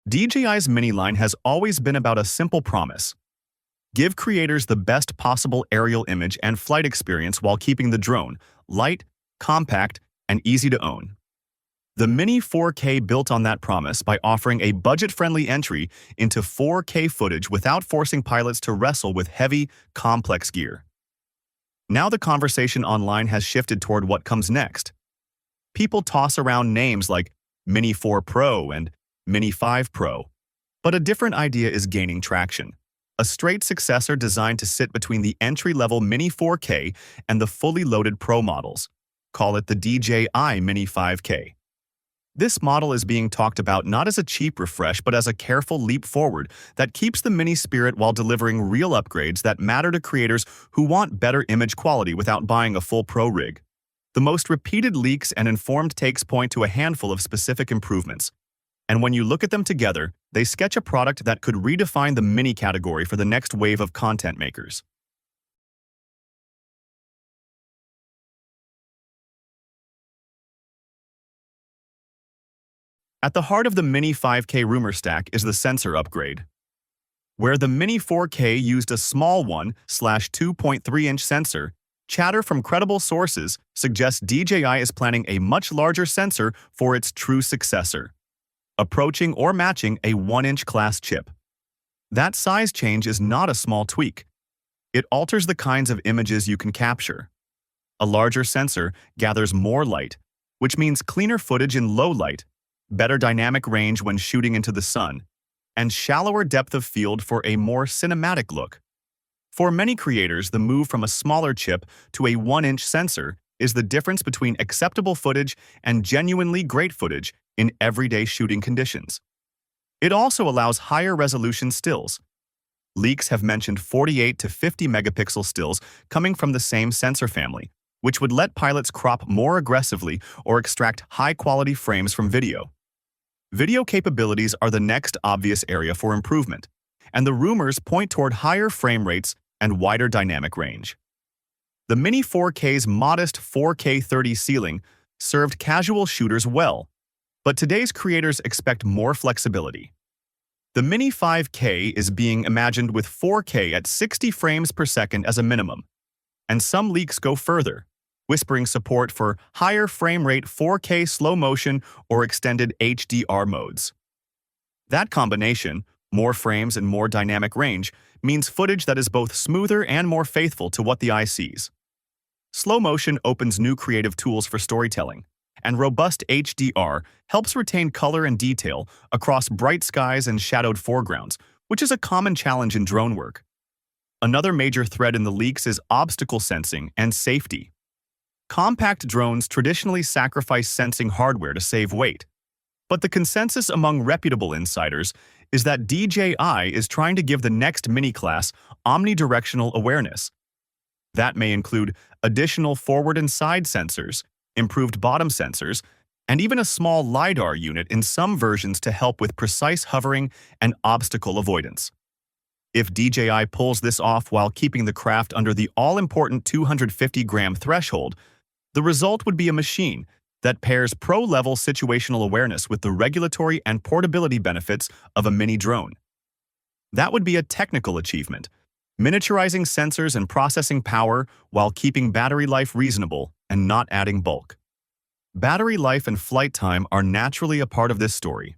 DJI's Mini line has always been about a simple promise. Give creators the best possible aerial image and flight experience while keeping the drone light, compact, and easy to own. The Mini 4K built on that promise by offering a budget-friendly entry into 4K footage without forcing pilots to wrestle with heavy, complex gear. Now the conversation online has shifted toward what comes next. People toss around names like Mini 4 Pro and Mini 5 Pro, but a different idea is gaining traction. A straight successor designed to sit between the entry-level Mini 4K and the fully loaded Pro models. Call it the DJI Mini 5K. This model is being talked about not as a cheap refresh but as a careful leap forward that keeps the Mini spirit while delivering real upgrades that matter to creators who want better image quality without buying a full Pro rig. The most repeated leaks and informed takes point to a handful of specific improvements. And when you look at them together, they sketch a product that could redefine the Mini category for the next wave of content makers. At the heart of the Mini 5K rumor stack is the sensor upgrade. Where the Mini 4K used a small 1/2.3-inch sensor, chatter from credible sources suggests DJI is planning a much larger sensor for its true successor, approaching or matching a 1-inch class chip. That size change is not a small tweak. It alters the kinds of images you can capture. A larger sensor gathers more light, which means cleaner footage in low light, better dynamic range when shooting into the sun, and shallower depth of field for a more cinematic look. For many creators, the move from a smaller chip to a 1-inch sensor is the difference between acceptable footage and genuinely great footage in everyday shooting conditions. It also allows higher resolution stills. Leaks have mentioned 48 to 50 megapixel stills coming from the same sensor family, which would let pilots crop more aggressively or extract high-quality frames from video. Video capabilities are the next obvious area for improvement, and the rumors point toward higher frame rates and wider dynamic range. The Mini 4K's modest 4K 30 ceiling served casual shooters well, but today's creators expect more flexibility. The Mini 5K is being imagined with 4K at 60 frames per second as a minimum, and some leaks go further, whispering support for higher frame rate 4K slow motion or extended HDR modes. That combination, more frames and more dynamic range, means footage that is both smoother and more faithful to what the eye sees. Slow motion opens new creative tools for storytelling, and robust HDR helps retain color and detail across bright skies and shadowed foregrounds, which is a common challenge in drone work. Another major thread in the leaks is obstacle sensing and safety. Compact drones traditionally sacrifice sensing hardware to save weight, but the consensus among reputable insiders is that DJI is trying to give the next Mini class omnidirectional awareness. That may include additional forward and side sensors, improved bottom sensors, and even a small LiDAR unit in some versions to help with precise hovering and obstacle avoidance. If DJI pulls this off while keeping the craft under the all-important 250-gram threshold, the result would be a machine that pairs pro-level situational awareness with the regulatory and portability benefits of a mini drone. That would be a technical achievement, miniaturizing sensors and processing power while keeping battery life reasonable and not adding bulk. Battery life and flight time are naturally a part of this story.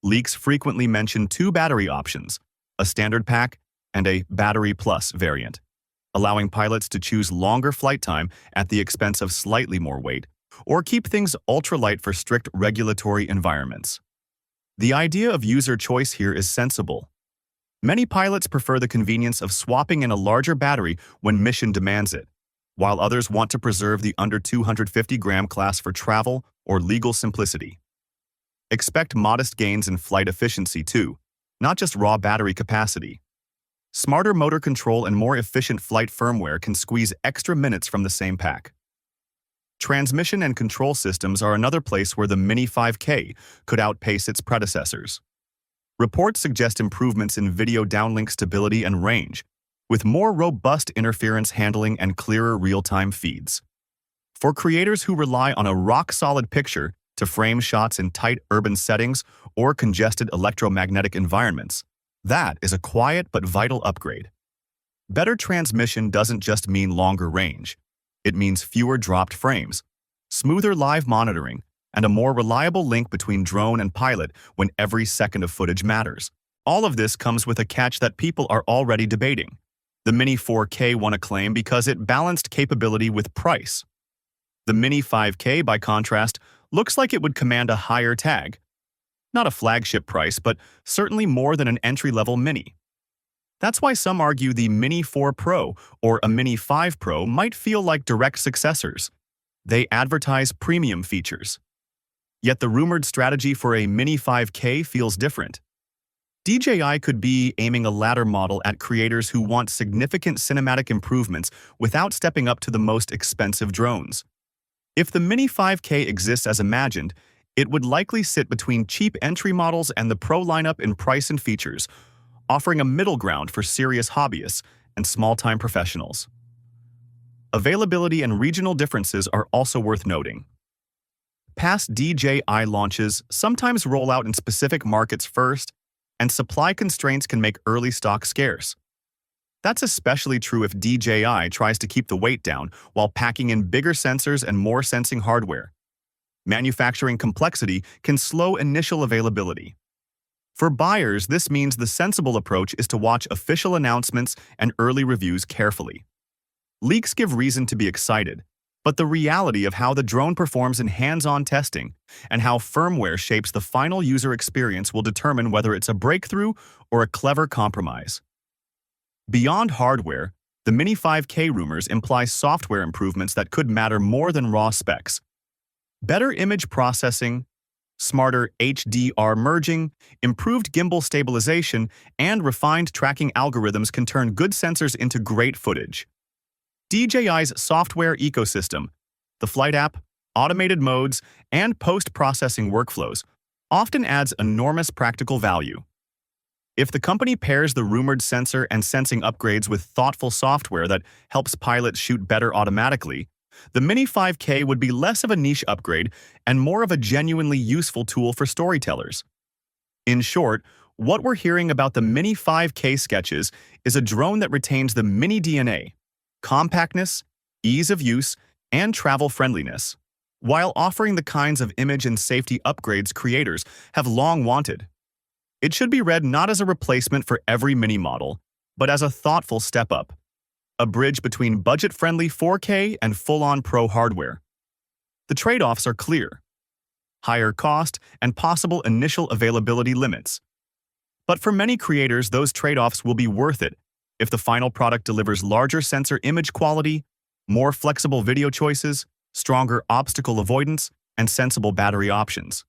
Leaks frequently mention two battery options, a standard pack and a battery plus variant, allowing pilots to choose longer flight time at the expense of slightly more weight, or keep things ultralight for strict regulatory environments. The idea of user choice here is sensible. Many pilots prefer the convenience of swapping in a larger battery when mission demands it, while others want to preserve the under 250-gram class for travel or legal simplicity. Expect modest gains in flight efficiency too, not just raw battery capacity. Smarter motor control and more efficient flight firmware can squeeze extra minutes from the same pack. Transmission and control systems are another place where the Mini 5K could outpace its predecessors. Reports suggest improvements in video downlink stability and range, with more robust interference handling and clearer real-time feeds. For creators who rely on a rock-solid picture, to frame shots in tight urban settings or congested electromagnetic environments. That is a quiet but vital upgrade. Better transmission doesn't just mean longer range. It means fewer dropped frames, smoother live monitoring, and a more reliable link between drone and pilot when every second of footage matters. All of this comes with a catch that people are already debating. The Mini 4K won acclaim because it balanced capability with price. The Mini 5K, by contrast, looks like it would command a higher tag. Not a flagship price, but certainly more than an entry-level Mini. That's why some argue the Mini 4 Pro or a Mini 5 Pro might feel like direct successors. They advertise premium features. Yet the rumored strategy for a Mini 5K feels different. DJI could be aiming a ladder model at creators who want significant cinematic improvements without stepping up to the most expensive drones. If the Mini 5K exists as imagined, it would likely sit between cheap entry models and the Pro lineup in price and features, offering a middle ground for serious hobbyists and small-time professionals. Availability and regional differences are also worth noting. Past DJI launches sometimes roll out in specific markets first, and supply constraints can make early stock scarce. That's especially true if DJI tries to keep the weight down while packing in bigger sensors and more sensing hardware. Manufacturing complexity can slow initial availability. For buyers, this means the sensible approach is to watch official announcements and early reviews carefully. Leaks give reason to be excited, but the reality of how the drone performs in hands-on testing and how firmware shapes the final user experience will determine whether it's a breakthrough or a clever compromise. Beyond hardware, the Mini 5K rumors imply software improvements that could matter more than raw specs. Better image processing, smarter HDR merging, improved gimbal stabilization, and refined tracking algorithms can turn good sensors into great footage. DJI's software ecosystem, the flight app, automated modes, and post-processing workflows, often adds enormous practical value. If the company pairs the rumored sensor and sensing upgrades with thoughtful software that helps pilots shoot better automatically, the Mini 5K would be less of a niche upgrade and more of a genuinely useful tool for storytellers. In short, what we're hearing about the Mini 5K sketches is a drone that retains the Mini DNA, compactness, ease of use, and travel friendliness, while offering the kinds of image and safety upgrades creators have long wanted. It should be read not as a replacement for every Mini model, but as a thoughtful step up, a bridge between budget-friendly 4K and full-on pro hardware. The trade-offs are clear: higher cost and possible initial availability limits. But for many creators, those trade-offs will be worth it if the final product delivers larger sensor image quality, more flexible video choices, stronger obstacle avoidance, and sensible battery options.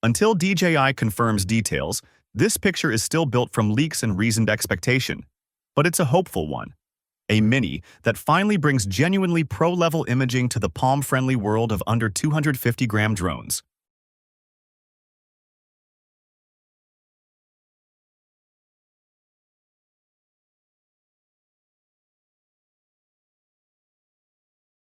Until DJI confirms details, this picture is still built from leaks and reasoned expectation, but it's a hopeful one. A Mini that finally brings genuinely pro-level imaging to the palm-friendly world of under 250-gram drones.